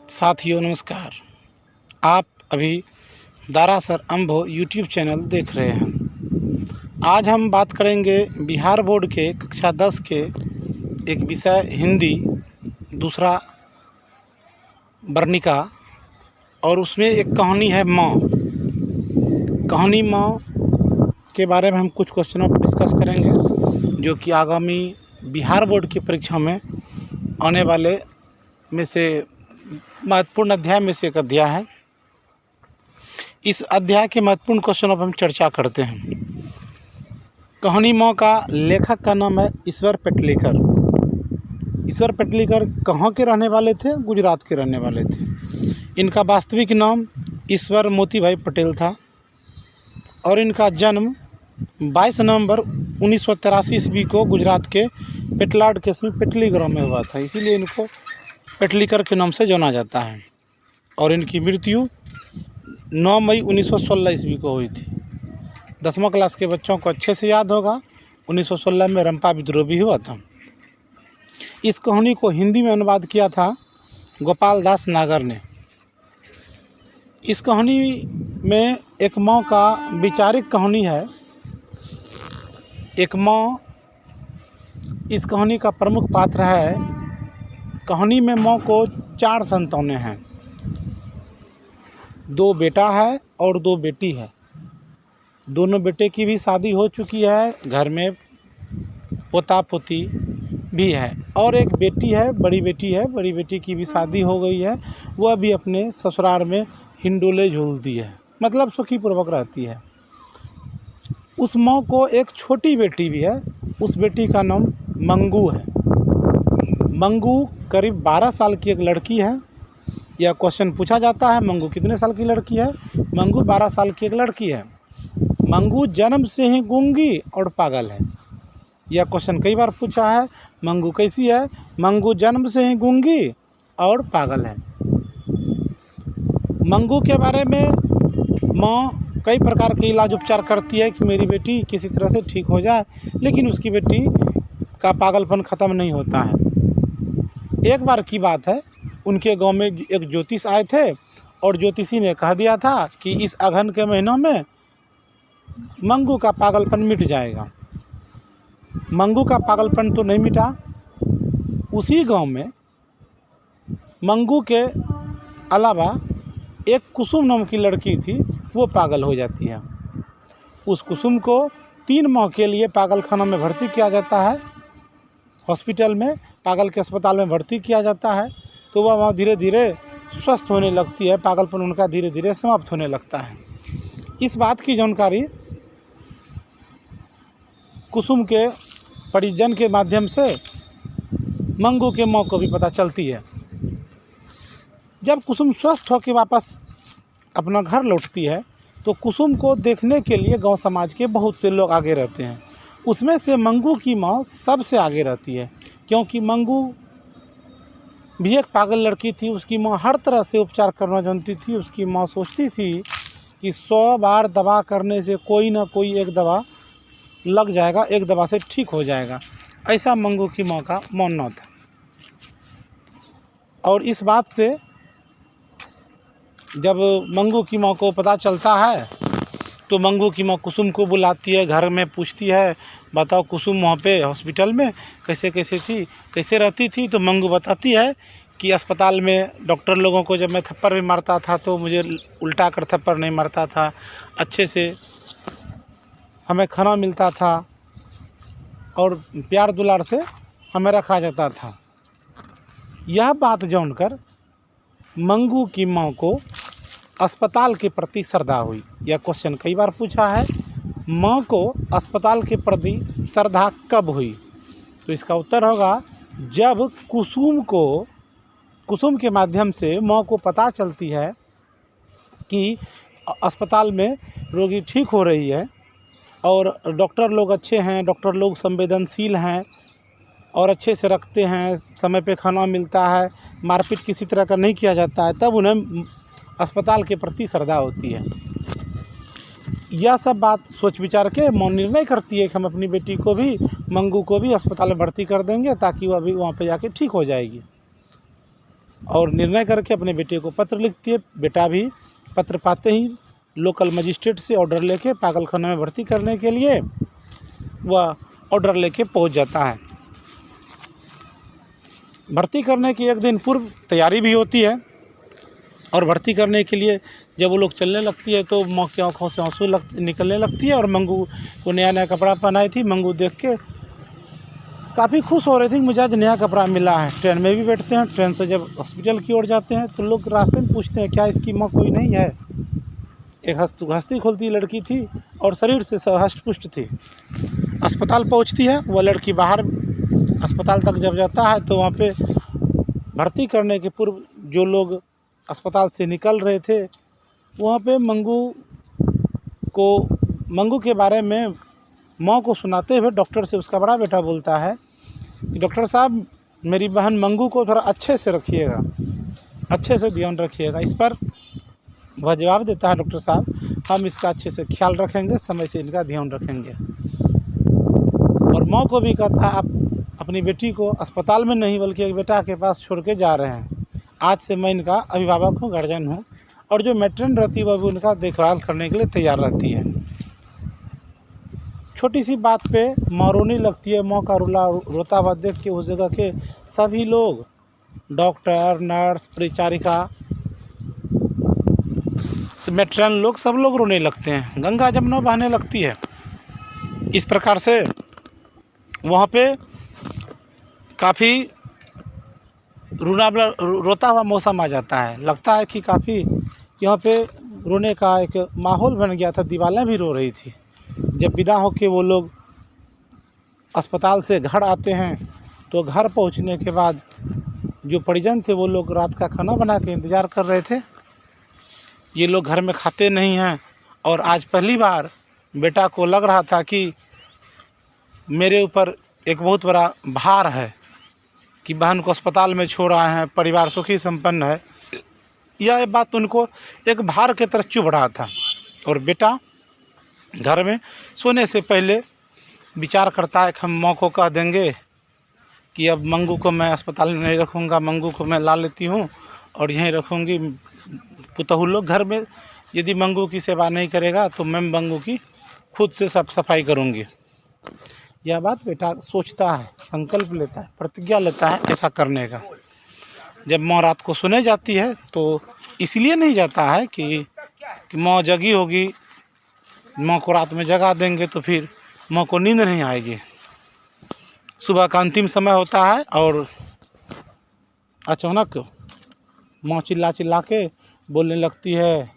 साथियों नमस्कार। आप अभी दारासर अम्भो यूट्यूब चैनल देख रहे हैं। आज हम बात करेंगे बिहार बोर्ड के कक्षा 10 के एक विषय हिंदी दूसरा वर्णिका, और उसमें एक कहानी है माँ। कहानी माँ के बारे में हम कुछ क्वेश्चनों पर डिस्कस करेंगे, जो कि आगामी बिहार बोर्ड की परीक्षा में आने वाले में से महत्वपूर्ण अध्याय में से एक अध्याय है। इस अध्याय के महत्वपूर्ण क्वेश्चनों पर हम चर्चा करते हैं। कहानी माँ का लेखक का नाम है ईश्वर पेटलीकर। ईश्वर पेटलीकर कहाँ के रहने वाले थे? गुजरात के रहने वाले थे। इनका वास्तविक नाम ईश्वर मोतीभाई पटेल था और इनका जन्म 22 नवंबर 1983 ईस्वी को गुजरात के पेटलाड के समय पेटली गाँव में हुआ था। इसीलिए इनको पेटलीकर के नाम से जाना जाता है। और इनकी मृत्यु 9 मई 1916 ईस्वी को हुई थी। 10वां क्लास के बच्चों को अच्छे से याद होगा, 1916 में रंपा विद्रोह भी हुआ था। इस कहानी को हिंदी में अनुवाद किया था गोपाल दास नागर ने। इस कहानी में एक माँ का वैचारिक कहानी है। एक माँ इस कहानी का प्रमुख पात्र है। कहानी में माँ को 4 संतानें हैं। 2 बेटा है और 2 बेटी है। दोनों बेटे की भी शादी हो चुकी है, घर में पोता पोती भी है, और एक बेटी है, बड़ी बेटी है। बड़ी बेटी की भी शादी हो गई है। वह भी अपने ससुराल में हिंडोले झूलती है, मतलब सुखीपूर्वक रहती है। उस माँ को एक छोटी बेटी भी है। उस बेटी का नाम मंगू है। मंगू करीब 12 साल की एक लड़की है। यह क्वेश्चन पूछा जाता है, मंगू कितने साल की लड़की है? मंगू 12 साल की एक लड़की है। मंगू जन्म से ही गूंगी और पागल है। यह क्वेश्चन कई बार पूछा है। मंगू कैसी है? मंगू जन्म से ही गूंगी और पागल है। मंगू के बारे में माँ कई प्रकार के इलाज उपचार करती है कि मेरी बेटी किसी तरह से ठीक हो जाए, लेकिन उसकी बेटी का पागलपन ख़त्म नहीं होता है। एक बार की बात है, उनके गांव में एक ज्योतिष आए थे और ज्योतिषी ने कह दिया था कि इस अगहन के महीनों में मंगू का पागलपन मिट जाएगा। मंगू का पागलपन तो नहीं मिटा। उसी गांव में मंगू के अलावा एक कुसुम नाम की लड़की थी, वो पागल हो जाती है। उस कुसुम को 3 माह के लिए पागलखाना में भर्ती किया जाता है। हॉस्पिटल में, पागल के अस्पताल में भर्ती किया जाता है। तो वह वहाँ धीरे धीरे स्वस्थ होने लगती है। पागलपन उनका धीरे धीरे समाप्त होने लगता है। इस बात की जानकारी कुसुम के परिजन के माध्यम से मंगू के माँ को भी पता चलती है। जब कुसुम स्वस्थ होकर वापस अपना घर लौटती है तो कुसुम को देखने के लिए गांव समाज के बहुत से लोग आगे रहते हैं। उसमें से मंगू की माँ सबसे आगे रहती है, क्योंकि मंगू भी एक पागल लड़की थी। उसकी माँ हर तरह से उपचार करना जानती थी। उसकी माँ सोचती थी कि 100 बार दवा करने से कोई ना कोई एक दवा लग जाएगा, एक दवा से ठीक हो जाएगा। ऐसा मंगू की माँ का मानना था। और इस बात से जब मंगू की माँ को पता चलता है तो मंगू की माँ कुसुम को बुलाती है, घर में पूछती है, बताओ कुसुम वहाँ पे हॉस्पिटल में कैसे कैसे थी, कैसे रहती थी? तो मंगू बताती है कि अस्पताल में डॉक्टर लोगों को जब मैं थप्पड़ भी मारता था तो मुझे उल्टा कर थप्पड़ नहीं मारता था, अच्छे से हमें खाना मिलता था और प्यार दुलार से हमें रखा जाता था। यह बात जानकर मंगू की माँ को अस्पताल के प्रति श्रद्धा हुई। यह क्वेश्चन कई बार पूछा है, माँ को अस्पताल के प्रति श्रद्धा कब हुई? तो इसका उत्तर होगा जब कुसुम के माध्यम से माँ को पता चलती है कि अस्पताल में रोगी ठीक हो रही है और डॉक्टर लोग अच्छे हैं, डॉक्टर लोग संवेदनशील हैं और अच्छे से रखते हैं, समय पे खाना मिलता है, मारपीट किसी तरह का नहीं किया जाता है, तब उन्हें अस्पताल के प्रति श्रद्धा होती है। यह सब बात सोच विचार के माँ निर्णय करती है कि हम अपनी बेटी को भी, मंगू को भी अस्पताल में भर्ती कर देंगे ताकि वह भी वहाँ पे जाके ठीक हो जाएगी। और निर्णय करके अपने बेटे को पत्र लिखती है। बेटा भी पत्र पाते ही लोकल मजिस्ट्रेट से ऑर्डर लेके पागलखाने में भर्ती करने के लिए वह ऑर्डर लेके पहुंच जाता है। भर्ती करने की एक दिन पूर्व तैयारी भी होती है और भर्ती करने के लिए जब वो लोग चलने लगती है तो माँ की आँखों से आंसू निकलने लगती है। और मंगू को नया नया कपड़ा पहनाई थी। मंगू देख के काफ़ी खुश हो रही थी, मुझे आज नया कपड़ा मिला है। ट्रेन में भी बैठते हैं, ट्रेन से जब हॉस्पिटल की ओर जाते हैं तो लोग रास्ते में पूछते हैं क्या इसकी माँ कोई नहीं है। एक हंसती खुलती लड़की थी और शरीर से हष्ट पुष्ट थी। अस्पताल पहुंचती है, वह लड़की बाहर अस्पताल तक जब जाता है तो वहाँ पे भर्ती करने के पूर्व जो लोग अस्पताल से निकल रहे थे वहाँ पे मंगू के बारे में माँ को सुनाते हुए डॉक्टर से उसका बड़ा बेटा बोलता है कि डॉक्टर साहब मेरी बहन मंगू को थोड़ा अच्छे से रखिएगा, अच्छे से ध्यान रखिएगा। इस पर वह जवाब देता है डॉक्टर साहब हम इसका अच्छे से ख्याल रखेंगे, समय से इनका ध्यान रखेंगे। और माँ को भी कहता है आप अपनी बेटी को अस्पताल में नहीं बल्कि एक बेटा के पास छोड़ के जा रहे हैं। आज से मैं इनका अभिभावक हूँ, गार्जियन हूँ। और जो मैट्रन रहती है वह भी उनका देखभाल करने के लिए तैयार रहती है। छोटी सी बात पे माँ रोने लगती है। माँ का रोता हुआ देख के उस जगह के सभी लोग, डॉक्टर, नर्स, परिचारिका, मैट्रन लोग, सब लोग रोने लगते हैं। गंगा जमुना बहने लगती है। इस प्रकार से वहाँ पे काफ़ी रोता हुआ मौसम आ जाता है। लगता है कि काफ़ी यहाँ पे रोने का एक माहौल बन गया था। दीवारें भी रो रही थी। जब विदा होके वो लोग अस्पताल से घर आते हैं तो घर पहुँचने के बाद जो परिजन थे वो लोग रात का खाना बना के इंतज़ार कर रहे थे। ये लोग घर में खाते नहीं हैं और आज पहली बार बेटा को लग रहा था कि मेरे ऊपर एक बहुत बड़ा भार है कि बहन को अस्पताल में छोड़ आए हैं, परिवार सुखी संपन्न है। यह बात उनको एक भार की तरह चुभ रहा था। और बेटा घर में सोने से पहले विचार करता है कि हम माँ को कह देंगे कि अब मंगू को मैं अस्पताल में नहीं रखूँगा, मंगू को मैं ला लेती हूँ और यहीं रखूँगी। पुतहू लोग घर में यदि मंगू की सेवा नहीं करेगा तो मैं मंगू की खुद से सफाई करूँगी। यह बात बेटा सोचता है, संकल्प लेता है, प्रतिज्ञा लेता है ऐसा करने का। जब माँ रात को सोने जाती है तो इसलिए नहीं जाता है कि माँ जगी होगी, माँ को रात में जगा देंगे तो फिर माँ को नींद नहीं आएगी। सुबह का अंतिम समय होता है और अचानक माँ चिल्ला के बोलने लगती है,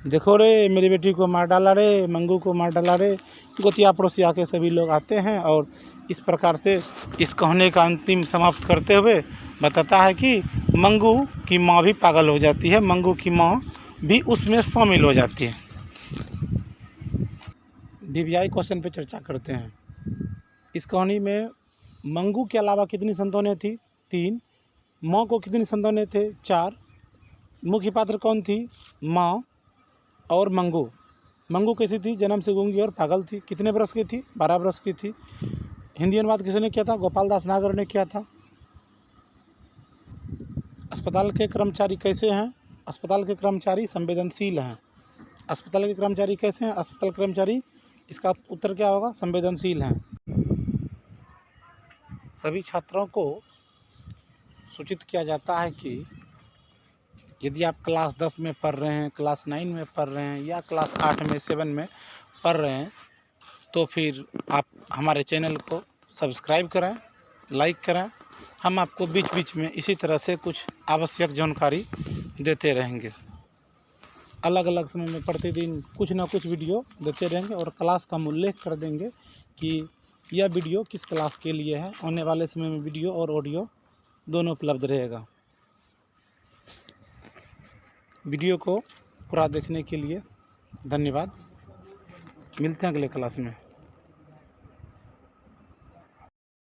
देखो रे मेरी बेटी को मार डाला रे, मंगू को मार डाला रे। गोतिया पड़ोसी आके सभी लोग आते हैं और इस प्रकार से इस कहानी का अंतिम समाप्त करते हुए बताता है कि मंगू की माँ भी पागल हो जाती है, मंगू की माँ भी उसमें शामिल हो जाती है। डीवीआई क्वेश्चन पे चर्चा करते हैं। इस कहानी में मंगू के अलावा कितनी संतानें थी? 3। माँ को कितनी संतानें थे? 4। मुख्य पात्र कौन थी? माँ और मंगू। मंगू कैसी थी? जन्म से गूंगी और पागल थी। कितने बरस की थी? 12 बरस की थी। हिंदी अनुवाद किसने किया था? गोपाल दास नागर ने किया था। अस्पताल के कर्मचारी कैसे हैं? अस्पताल के कर्मचारी संवेदनशील हैं। अस्पताल के कर्मचारी कैसे हैं? अस्पताल कर्मचारी, इसका उत्तर क्या होगा? संवेदनशील हैं। सभी छात्रों को सूचित किया जाता है कि यदि आप क्लास 10 में पढ़ रहे हैं, क्लास 9 में पढ़ रहे हैं या क्लास 8 में 7 में पढ़ रहे हैं तो फिर आप हमारे चैनल को सब्सक्राइब करें, लाइक करें। हम आपको बीच बीच में इसी तरह से कुछ आवश्यक जानकारी देते रहेंगे। अलग अलग समय में प्रतिदिन कुछ ना कुछ वीडियो देते रहेंगे और क्लास का उल्लेख कर देंगे कि यह वीडियो किस क्लास के लिए है। आने वाले समय में वीडियो और ऑडियो दोनों उपलब्ध रहेगा। वीडियो को पूरा देखने के लिए धन्यवाद। मिलते हैं अगले क्लास में।